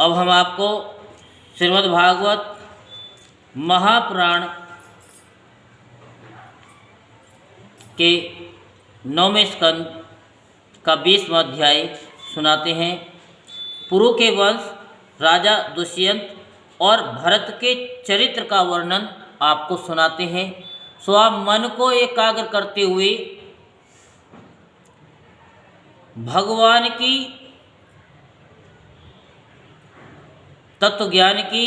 अब हम आपको श्रीमद् भागवत महापुराण के 9वें स्कंद का 20वां अध्याय सुनाते हैं। पुरु के वंश, राजा दुष्यंत और भरत के चरित्र का वर्णन आपको सुनाते हैं। सो आप मन को एकाग्र करते हुए भगवान की तत्व ज्ञान की,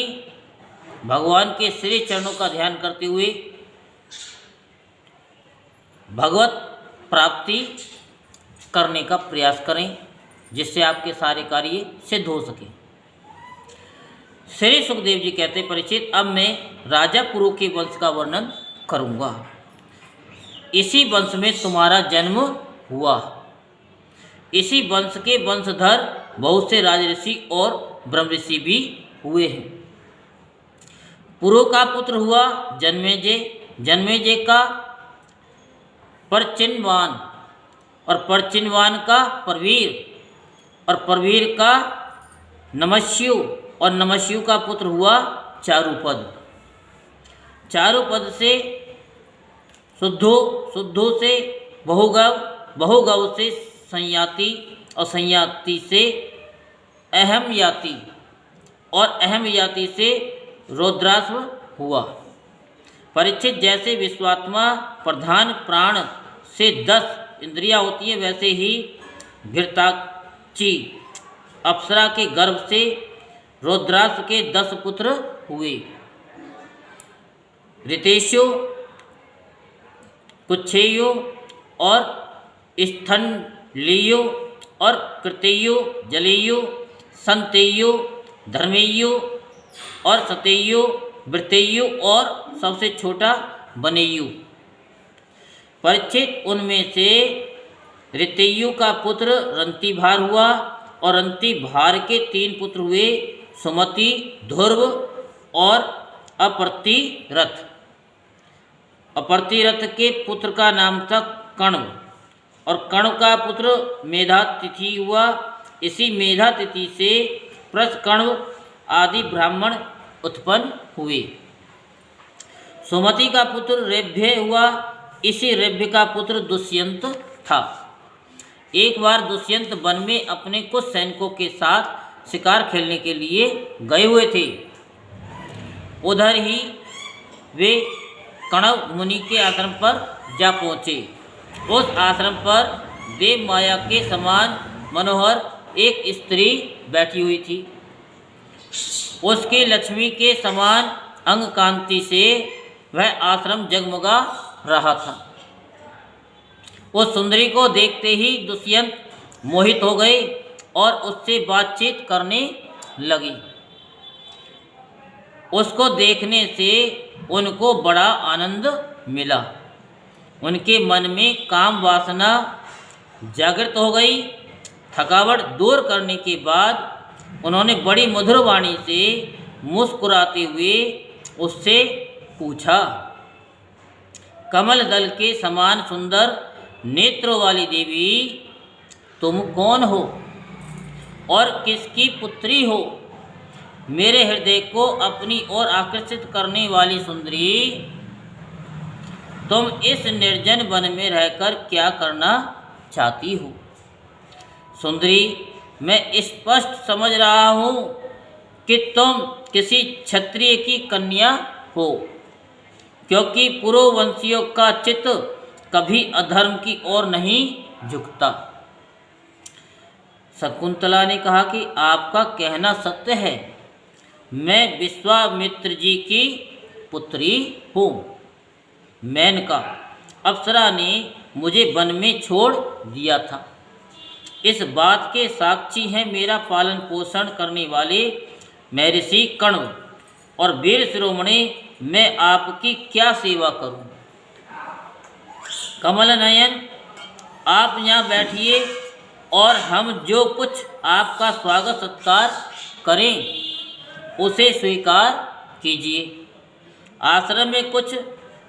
भगवान के श्री चरणों का ध्यान करते हुए भगवत प्राप्ति करने का प्रयास करें, जिससे आपके सारे कार्य सिद्ध हो सके। श्री सुखदेव जी कहते, परीक्षित, अब मैं राजा पुरु के वंश का वर्णन करूंगा। इसी वंश में तुम्हारा जन्म हुआ। इसी वंश के वंशधर बहुत से राजऋषि और ब्रह्मऋषि भी हुए हैं। पुरु का पुत्र हुआ जन्मेजय, जन्मेजय का परचिनवान, और परचिनवान का परवीर, और परवीर का नमस्यु, और नमस्यु का पुत्र हुआ चारुपद। चारुपद से शुद्धो, शुद्धो से बहुगव, बहुगव से संयाति, और संयाति से अहमयाति, और अहमयाति से रौद्रास्व हुआ। परीक्षित, जैसे विश्वात्मा प्रधान प्राण से 10 इंद्रियां होती हैं, वैसे ही घृताची अप्सरा के गर्भ से रौद्रास्व के 10 पुत्र हुए। ऋतेशो, कुच्छेयो, और स्थनलियो, और कृतेयो, जलेयो, संतेयो, धर्मेयो, और सतेयो, वृतेयो, और सबसे छोटा बनेयु। परीक्षित, उनमें से ऋतेयु का पुत्र रंतिभार हुआ, और रंतिभार के 3 पुत्र हुए, सुमति, ध्रुव और अप्रतिरथ। अप्रतिरथ के पुत्र का नाम था कण्व, और कण्व का पुत्र मेधातिथि हुआ। इसी मेधातिथि से प्रसकण्व आदि ब्राह्मण उत्पन्न हुए। सुमति का पुत्र रेभ्य हुआ। इसी रेभ्य का पुत्र दुष्यंत था। एक बार दुष्यंत वन में अपने कुछ सैनिकों के साथ शिकार खेलने के लिए गए हुए थे। उधर ही वे कण्व मुनि के आश्रम पर जा पहुँचे। उस आश्रम पर देव माया के समान मनोहर एक स्त्री बैठी हुई थी। उसकी लक्ष्मी के समान अंग कांति से वह आश्रम जगमगा रहा था। उस सुंदरी को देखते ही दुष्यंत मोहित हो गए और उससे बातचीत करने लगी। उसको देखने से उनको बड़ा आनंद मिला। उनके मन में काम वासना जागृत हो गई। थकावट दूर करने के बाद उन्होंने बड़ी मधुर वाणी से मुस्कुराते हुए उससे पूछा, कमल दल के समान सुंदर नेत्रों वाली देवी, तुम कौन हो और किसकी पुत्री हो? मेरे हृदय को अपनी ओर आकर्षित करने वाली सुंदरी, तुम इस निर्जन वन में रहकर क्या करना चाहती हो? सुंदरी, मैं स्पष्ट समझ रहा हूँ कि तुम किसी क्षत्रिय की कन्या हो, क्योंकि पुरुवंशियों का चित्त कभी अधर्म की ओर नहीं झुकता। शकुंतला ने कहा कि आपका कहना सत्य है। मैं विश्वामित्र जी की पुत्री हूँ। मेनका, अप्सरा ने मुझे वन में छोड़ दिया था। इस बात के साक्षी हैं मेरा पालन पोषण करने वाले महर्षि कण्व और वीर शिरोमणि। मैं आपकी क्या सेवा करूं? कमल नयन, आप यहाँ बैठिए और हम जो कुछ आपका स्वागत सत्कार करें उसे स्वीकार कीजिए। आश्रम में कुछ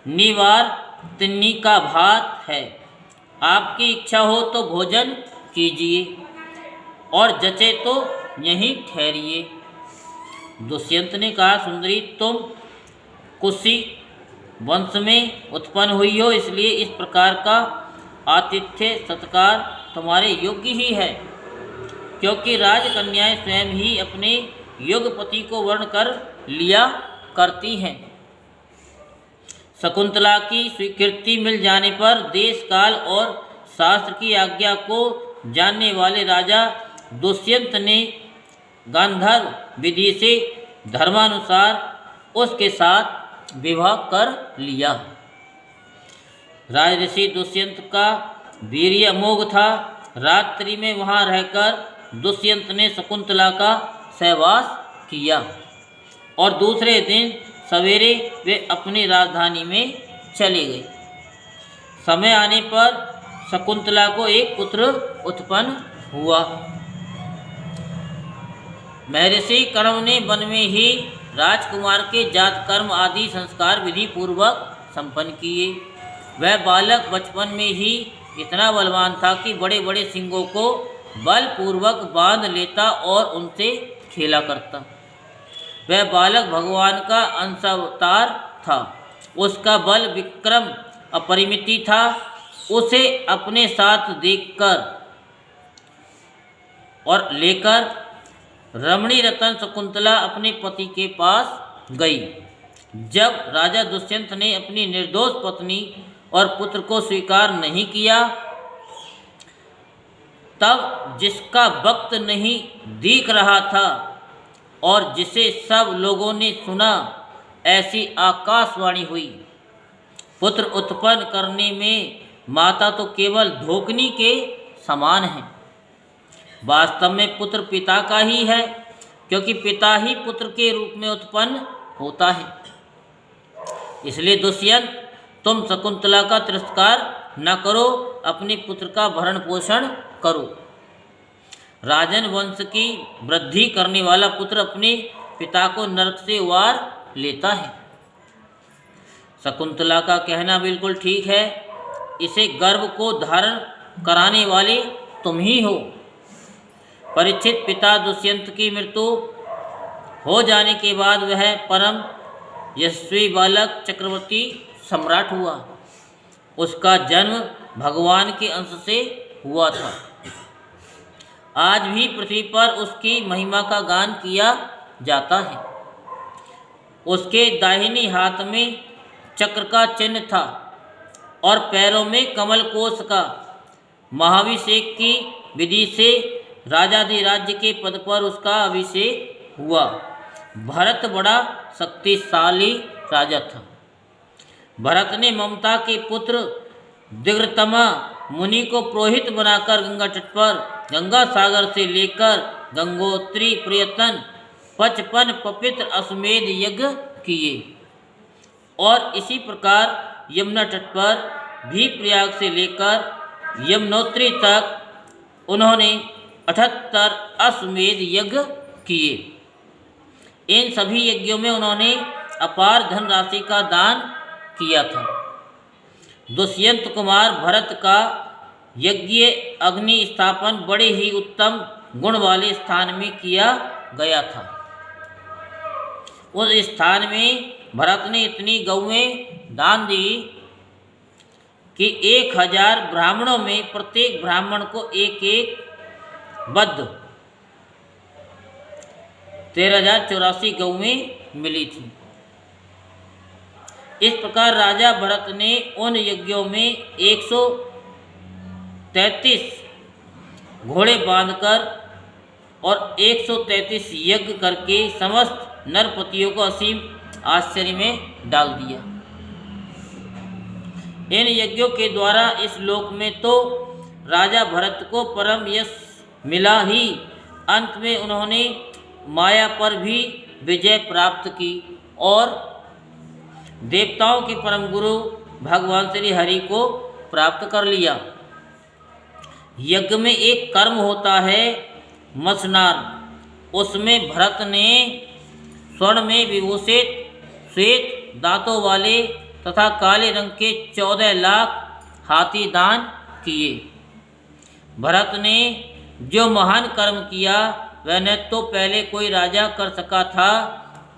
निवार तिन्नी का भात है। आपकी इच्छा हो तो भोजन कीजिए और जचे तो यहीं ठहरिए। दुष्यंत ने कहा, सुंदरी, तुम कुशी वंश में उत्पन्न हुई हो, इसलिए इस प्रकार का आतिथ्य सत्कार तुम्हारे योग्य ही है, क्योंकि राजकन्याएं स्वयं ही अपने युगपति को वर्ण कर लिया करती हैं। शकुंतला की स्वीकृति मिल जाने पर देश काल और शास्त्र की आज्ञा को जानने वाले राजा दुष्यंत ने गांधर्व विधि से धर्मानुसार उसके साथ विवाह कर लिया। राजऋषि दुष्यंत का वीर्य अमोघ था। रात्रि में वहाँ रहकर दुष्यंत ने शकुंतला का सहवास किया और दूसरे दिन सवेरे वे अपनी राजधानी में चले गए। समय आने पर शकुंतला को एक पुत्र उत्पन्न हुआ। महर्षि कण्व ने वन में ही राजकुमार के जात कर्म आदि संस्कार विधि पूर्वक संपन्न किए। वह बालक बचपन में ही इतना बलवान था कि बड़े बड़े सिंगों को बलपूर्वक बांध लेता और उनसे खेला करता। वह बालक भगवान का अंशावतार था। उसका बल विक्रम अपरिमिति था। उसे अपने साथ देखकर और लेकर रमणी रतन शकुंतला अपने पति के पास गई। जब राजा दुष्यंत ने अपनी निर्दोष पत्नी और पुत्र को स्वीकार नहीं किया, तब जिसका वक्त नहीं दिख रहा था और जिसे सब लोगों ने सुना, ऐसी आकाशवाणी हुई, पुत्र उत्पन्न करने में माता तो केवल धोकनी के समान है। वास्तव में पुत्र पिता का ही है, क्योंकि पिता ही पुत्र के रूप में उत्पन्न होता है। इसलिए दुष्यंत, तुम शकुंतला का तिरस्कार न करो, अपने पुत्र का भरण पोषण करो। राजन वंश की वृद्धि करने वाला पुत्र अपने पिता को नरक से उबार लेता है। शकुंतला का कहना बिल्कुल ठीक है। इसे गर्भ को धारण कराने वाले तुम ही हो। परीक्षित पिता दुष्यंत की मृत्यु हो जाने के बाद वह परम यशस्वी बालक चक्रवर्ती सम्राट हुआ। उसका जन्म भगवान के अंश से हुआ था। आज भी पृथ्वी पर उसकी महिमा का गान किया जाता है। उसके दाहिनी हाथ में चक्र का चिन्ह था और पैरों में कमल कोश का। महाभिषेक की विधि से राजाधिराज्य के पद पर उसका अभिषेक हुआ। भरत बड़ा शक्तिशाली राजा था। भरत ने ममता के पुत्र दिग्रतमा मुनि को पुरोहित बनाकर गंगा तट पर गंगा सागर से लेकर गंगोत्री प्रयत्न 55 पवित्र अश्वमेध यज्ञ किए और इसी प्रकार यमुना तट पर भी प्रयाग से लेकर यमुनोत्री तक उन्होंने 78 अश्वमेध यज्ञ किए। इन सभी यज्ञों में उन्होंने अपार धनराशि का दान किया था। दुष्यंत कुमार भरत का यज्ञ अग्नि स्थापन बड़े ही उत्तम गुण वाले स्थान में किया गया था। उस स्थान में भरत ने इतनी गौएं दान दी कि 1000 ब्राह्मणों में प्रत्येक ब्राह्मण को एक एक बद्ध 13,084 गौएं मिली थी। इस प्रकार राजा भरत ने उन यज्ञों में 133 घोड़े बांधकर और 133 यज्ञ करके समस्त नरपतियों को असीम आश्चर्य में डाल दिया। इन यज्ञों के द्वारा इस लोक में तो राजा भरत को परम यश मिला ही, अंत में उन्होंने माया पर भी विजय प्राप्त की और देवताओं के परम गुरु भगवान श्री हरि को प्राप्त कर लिया। यज्ञ में एक कर्म होता है मसनार। उसमें भरत ने स्वर्ण में विभूषित श्वेत दांतों वाले तथा काले रंग के 14 लाख हाथी दान किए। भरत ने जो महान कर्म किया वह न तो पहले कोई राजा कर सका था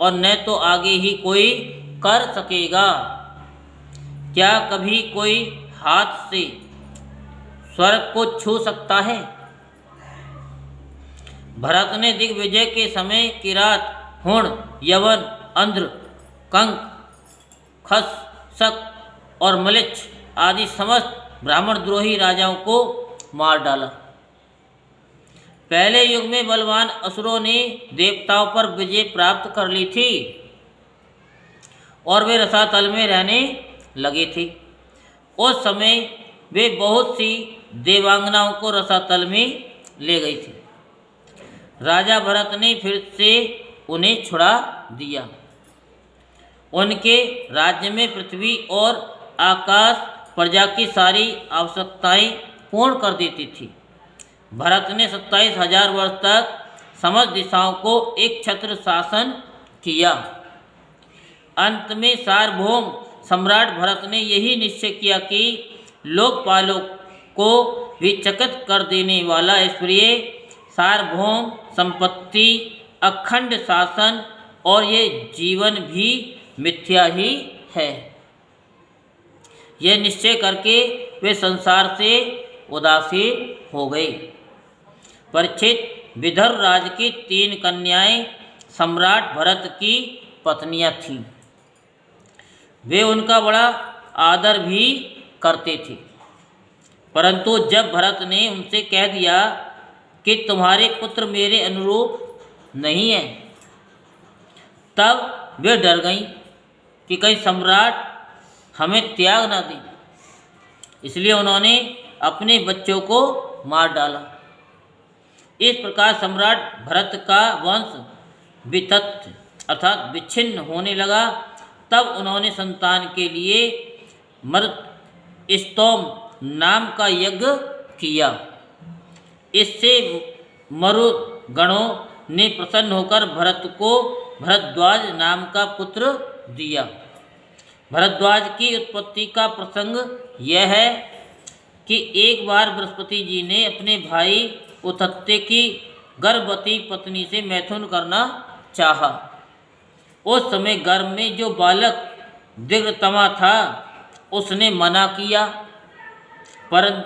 और न तो आगे ही कोई कर सकेगा। क्या कभी कोई हाथ से स्वर्ग को छू सकता है? भरत ने दिग्विजय के समय किरात, हुण, यवन, अंध्र, कंक, खस, शक और मलिच्छ आदि समस्त ब्राह्मण द्रोही राजाओं को मार डाला। पहले युग में बलवान असुरों ने देवताओं पर विजय प्राप्त कर ली थी और वे रसातल में रहने लगे थे। उस समय वे बहुत सी देवांगनाओं को रसातल में ले गई थी। राजा भरत ने फिर से उन्हें छुड़ा दिया। उनके राज्य में पृथ्वी और आकाश प्रजा की सारी आवश्यकताएं पूर्ण कर देती थी। भरत ने 27,000 वर्ष तक समस्त दिशाओं को एक छत्र शासन किया। अंत में सार्वभौम सम्राट भरत ने यही निश्चय किया कि लोकपालों को भी चकित कर देने वाला ईश्वरीय सार्वभौम संपत्ति, अखंड शासन और ये जीवन भी मिथ्या ही है। यह निश्चय करके वे संसार से उदासीन हो गए। परीक्षित विदर्भ राज की 3 कन्याएं सम्राट भरत की पत्नियां थीं। वे उनका बड़ा आदर भी करते थे, परंतु जब भरत ने उनसे कह दिया कि तुम्हारे पुत्र मेरे अनुरूप नहीं है, तब वे डर गईं कि कहीं सम्राट हमें त्याग ना दे। इसलिए उन्होंने अपने बच्चों को मार डाला। इस प्रकार सम्राट भरत का वंश वितत अर्थात विच्छिन्न होने लगा। तब उन्होंने संतान के लिए मरुतस्तोम नाम का यज्ञ किया। इससे मरुगणों ने प्रसन्न होकर भरत को भरद्वाज नाम का पुत्र दिया। भरद्वाज की उत्पत्ति का प्रसंग यह है कि एक बार बृहस्पति जी ने अपने भाई उतत्ते की गर्भवती पत्नी से मैथुन करना चाहा। उस समय गर्भ में जो बालक दिग्तमा था उसने मना किया,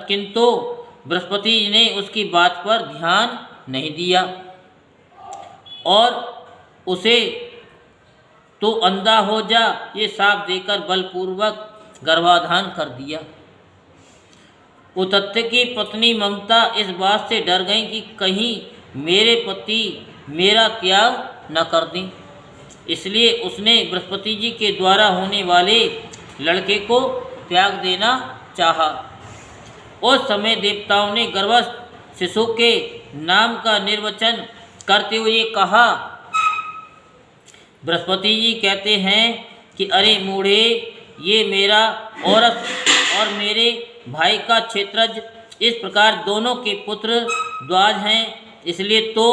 किंतु बृहस्पति जी ने उसकी बात पर ध्यान नहीं दिया और उसे तो अंधा हो जा ये शाप देकर बलपूर्वक गर्भाधान कर दिया। उतत्ते की पत्नी ममता इस बात से डर गई कि कहीं मेरे पति मेरा त्याग न कर दें, इसलिए उसने बृहस्पति जी के द्वारा होने वाले लड़के को त्याग देना चाहा। उस समय देवताओं ने गर्भस्थ शिशु के नाम का निर्वचन करते हुए कहा। बृहस्पति जी कहते हैं कि अरे मूढ़े, ये मेरा औरत और मेरे भाई का क्षेत्रज इस प्रकार दोनों के पुत्र द्वाज हैं, इसलिए तो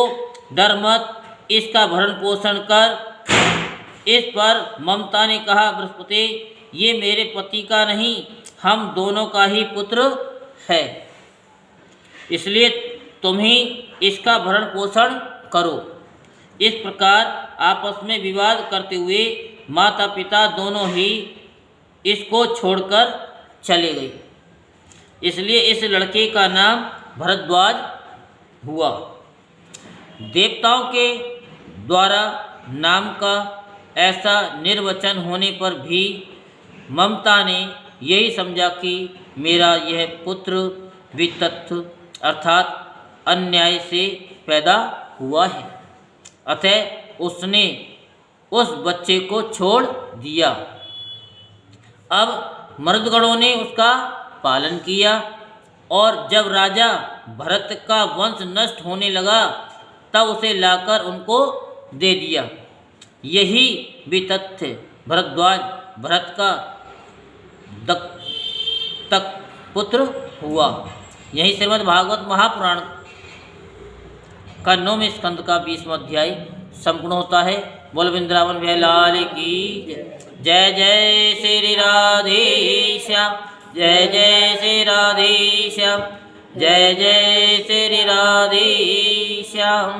डर मत, इसका भरण पोषण कर। इस पर ममता ने कहा, बृहस्पति ये मेरे पति का नहीं, हम दोनों का ही पुत्र है, इसलिए तुम ही इसका भरण पोषण करो। इस प्रकार आपस में विवाद करते हुए माता पिता दोनों ही इसको छोड़कर चले गए। इसलिए इस लड़के का नाम भरद्वाज हुआ। देवताओं के द्वारा नाम का ऐसा निर्वचन होने पर भी ममता ने यही समझा कि मेरा यह पुत्र वितथ अर्थात अन्याय से पैदा हुआ है, अतः उसने उस बच्चे को छोड़ दिया। अब मर्दगणों ने उसका पालन किया और जब राजा भरत का वंश नष्ट होने लगा तब उसे लाकर उनको दे दिया। यही वितथ भरद्वाज भरत का दत्तक पुत्र हुआ। यही श्रीमद् भागवत महापुराण का 9वें स्कंद का 20वां अध्याय संपूर्ण होता है। बोल वृंदावन बिहारी लाल की जय। जय श्री राधे श्याम, जय जय श्री राधे श्याम, जय जय श्री राधे श्याम।